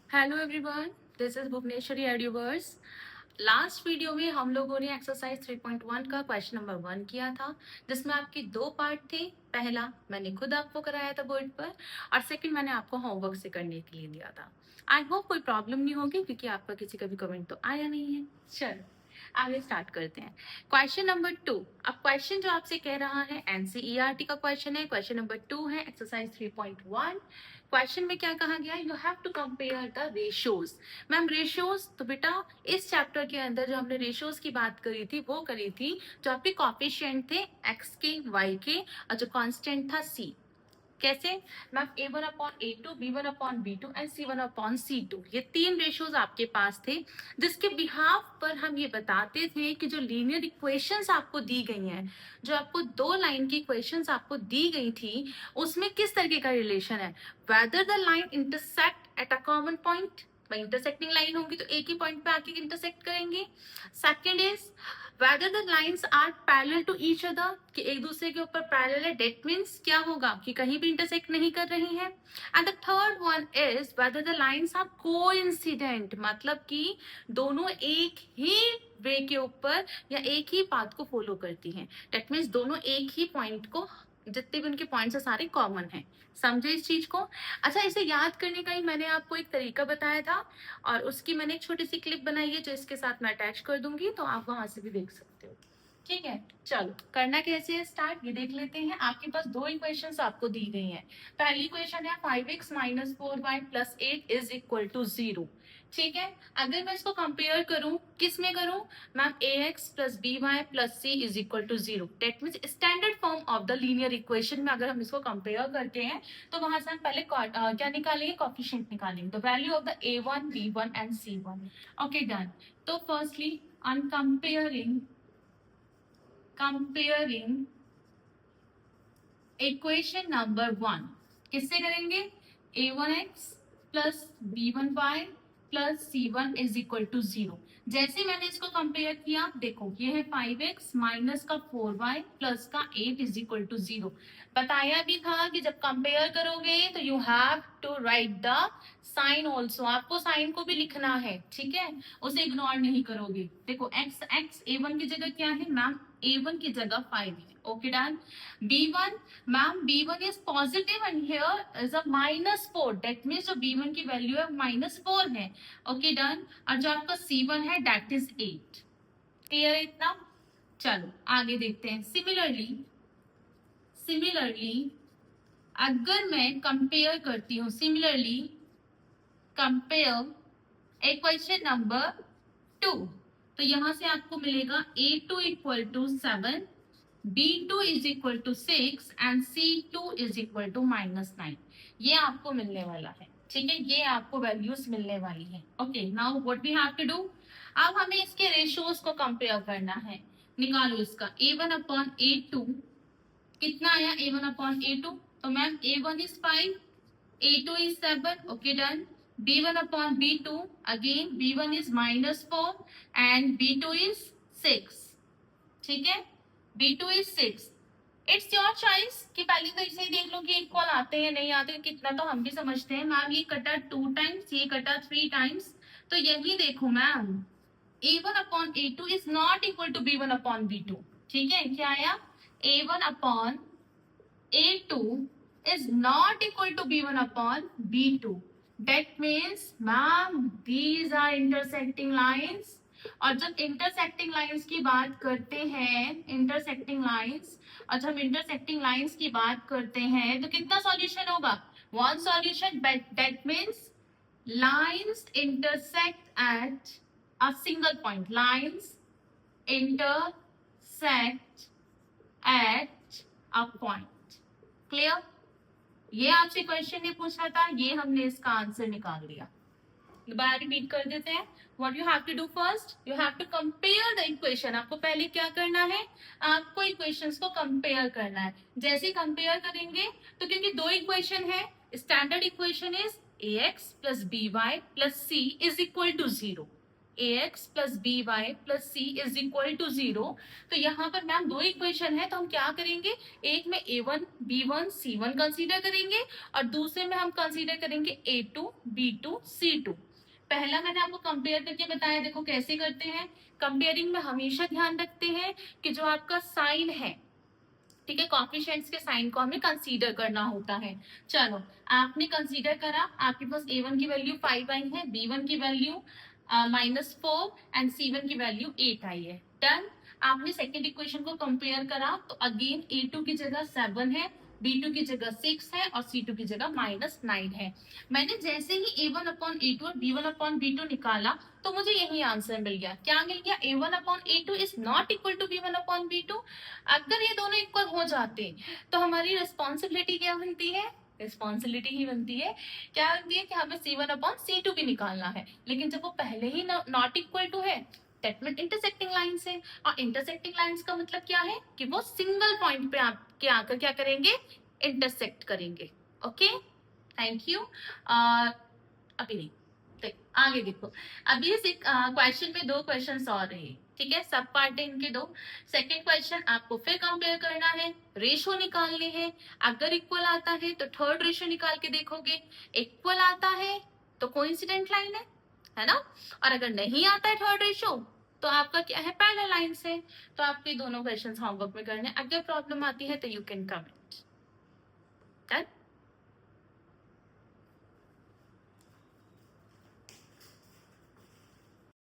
Hello everyone, this is Bhuvaneshwari Eduverse. Last video में हम लोगों ने एक्सरसाइज 3.1 का क्वेश्चन नंबर 1 किया था, जिसमें आपके दो पार्ट थे। पहला मैंने खुद आपको कराया था बोर्ड पर, और सेकंड मैंने आपको होमवर्क से करने के लिए दिया था। आई होप कोई प्रॉब्लम नहीं होगी, क्योंकि आपका किसी का भी कमेंट तो आया नहीं है। चलो आगे स्टार्ट करते हैं। Question number 2। अब क्वेश्चन जो आपसे कह रहा है एनसीईआरटी का क्वेश्चन है। क्वेश्चन नंबर 2 है एक्सरसाइज 3.1। क्वेश्चन में क्या कहा गया, you have to compare the ratios. Ma'am ratios, तो बेटा इस चैप्टर के अंदर जो हमने रेशियोज की बात करी थी वो करी थी जो आपके कॉफिशिएंट थे एक्स के, वाई के, और जो कांस्टेंट था सी। कैसे ma'am, A1/A2, B1/B2 and C1/C2, ये तीन रेशियोज आपके पास थे, जिसके बिहाफ पर हम ये बताते थे कि जो लीनियर इक्वेशंस आपको दी गई हैं, जो आपको दो लाइन की इक्वेशंस आपको दी गई थी, उसमें किस तरीके का रिलेशन है। Whether the line intersect at a common point, भाई इंटरसेक्टिंग लाइन होंगी तो एक ही पॉइंट पे आके इंटरसेक्ट करेंगे। Second is whether the lines are parallel to each other, कि एक दूसरे के ऊपर पैरेलल है, डेट मीन्स क्या होगा कि कहीं भी इंटरसेक्ट नहीं कर रही है। And the third one is whether the lines are coincident, मतलब कि दोनों एक ही वे के ऊपर या एक ही पाथ को फॉलो करती हैं। डेट मीन्स दोनों एक ही पॉइंट को, जितने भी उनके पॉइंट्स है सारे कॉमन हैं। समझे इस चीज को। अच्छा, इसे याद करने का ही मैंने आपको एक तरीका बताया था, और उसकी मैंने एक छोटी सी क्लिप बनाई है जो इसके साथ मैं अटैच कर दूंगी, तो आप वहां से भी देख सकते हो। ठीक है, चलो करना कैसे है स्टार्ट, ये देख लेते हैं। आपके पास दो इक्वेशंस आपको दी गई हैं। पहली इक्वेशन है 5x - 4y + 8 = 0। ठीक है, अगर मैं इसको कंपेयर करूं, किस में करूं ma'am, ax + by + c = 0। That means standard form of the linear equation में अगर हम इसको कंपेयर करते हैं तो वहां से हम पहले क्या निकालेंगे, कोफिशिएंट निकालेंगे, the value of the a1, b1 and c1। Okay done. तो firstly on comparing equation number 1 किससे करेंगे, a1x + b1y + c1 = 0। जैसे मैंने इसको कंपेयर किया, देखो ये है 5x माइनस का 4y प्लस का 8 = 0। बताया भी था कि जब कंपेयर करोगे तो you have to write the sign also, आपको साइन को भी लिखना है। ठीक है, उसे इग्नोर नहीं करोगे। देखो x a1 की जगह क्या है मैम, a1 की जगह 5 है। Okay done. b1 ma'am, b1 is positive and here is a -4, that means जो b1 की वैल्यू है -4 है। Okay done. और जो आपका c1 है दैट इज 8। क्लियर है इतना। चलो आगे देखते हैं। सिमिलरली अगर मैं कंपेयर करती हूँ, सिमिलरली कंपेयर इक्वेशन नंबर 2, तो यहां से आपको मिलेगा a2 = 7, b2 = 6 एंड c2 = -9। ये आपको मिलने वाला है। ठीक है, ये आपको वैल्यूज मिलने वाली है। Okay, now what we have to do, अब हमें इसके रेशियोज को कंपेयर करना है। निकालो इसका a1/a2, कितना आया a1/a2, तो ma'am a1 is 5, a2 is 7. Okay, done. b1/b2, again b1 is -4 and b2 is 6। ठीक है, b2 is 6। It's your choice कि पहले तो इसे देख लो कि इक्वल आते हैं नहीं आते, कितना तो हम भी समझते हैं मैम। ये कटा 2 टाइम्स, ये कटा 3 टाइम्स, तो यही देखो ma'am, a1/a2 is not equal to b1/b2। ठीक है, क्या आया, a1/a2 is not equal to b1/b2। That means ma'am these are intersecting lines। और जब इंटरसेक्टिंग लाइंस की बात करते हैं, और जब इंटरसेक्टिंग लाइंस की बात करते हैं तो कितना सॉल्यूशन होगा, one solution. That means lines intersect at a single point, lines intersect at a point. Clear. ये आपसे क्वेश्चन ने पूछा था, ये हमने इसका आंसर निकाल लिया। दोबारा रिपीट कर देते हैं। What you have to do, first you have to compare the equation. आपको पहले क्या करना है, आपको इक्वेशंस को कंपेयर करना है। जैसे कंपेयर करेंगे तो क्योंकि दो इक्वेशन है, standard equation is ax + by + c = 0। ax plus by plus c is equal to 0। तो यहाँ पर मैम दो इक्वेशन है, तो हम क्या करेंगे, एक में a1 b1 c1 कंसीडर करेंगे और दूसरे में हम कंसीडर करेंगे a2 b2 c2। पहला मैंने आपको कंपेयर करके बताया, देखो कैसे करते हैं। कंपेयरिंग में हमेशा ध्यान रखते हैं कि जो आपका साइन है, ठीक है, कॉफिशिएंट्स के साइन को हमें कंसीडर करना होता है। चलो आपने कंसीडर करा, आपके पास a1 की वैल्यू 5 आई है, b1 की वैल्यू -4 एंड c1 की वैल्यू 8 आई है। डन। आपने सेकेंड इक्वेशन को कंपेयर करा तो अगेन a2 की जगह 7 है, b2 की जगह 6 है और c2 की जगह -9 है। मैंने जैसे ही a1 अपॉन a2 और b1 अपॉन b2 निकाला तो मुझे यही आंसर मिल गया। क्या मिल गया, a1 upon a2 is not equal to b1 upon b2। अगर ये दोनों इक्वल हो जाते तो हमारी रिस्पॉन्सिबिलिटी क्या बनती है, रिस्पॉन्सिबिलिटी ही बनती है, क्या बनती है कि हमें c1 अपॉन c2 भी निकालना है। लेकिन जब वो पहले ही नॉट इक्वल टू है, दैट मीन इंटरसेक्टिंग लाइंस है, और इंटरसेक्टिंग लाइंस का मतलब क्या है कि वो सिंगल पॉइंट पे आपके आकर क्या करेंगे, इंटरसेक्ट करेंगे। Okay, thank you. अभी नहीं, आगे देखो। अभी इस क्वेश्चन में दो क्वेश्चन और रहे, ठीक है, सब पार्ट है इनके दो। सेकेंड क्वेश्चन आपको फिर कंपेयर करना है, रेशो निकालने हैं। अगर इक्वल आता है तो थर्ड रेशो निकाल के देखोगे, इक्वल आता है तो कोइंसिडेंट लाइन है ना, और अगर नहीं आता है थर्ड रेशो तो आपका क्या है, पैरेलल लाइन से। तो आपके दोनों क्वेश्चन होमवर्क में करने, अगर प्रॉब्लम आती है तो यू कैन कमेंट।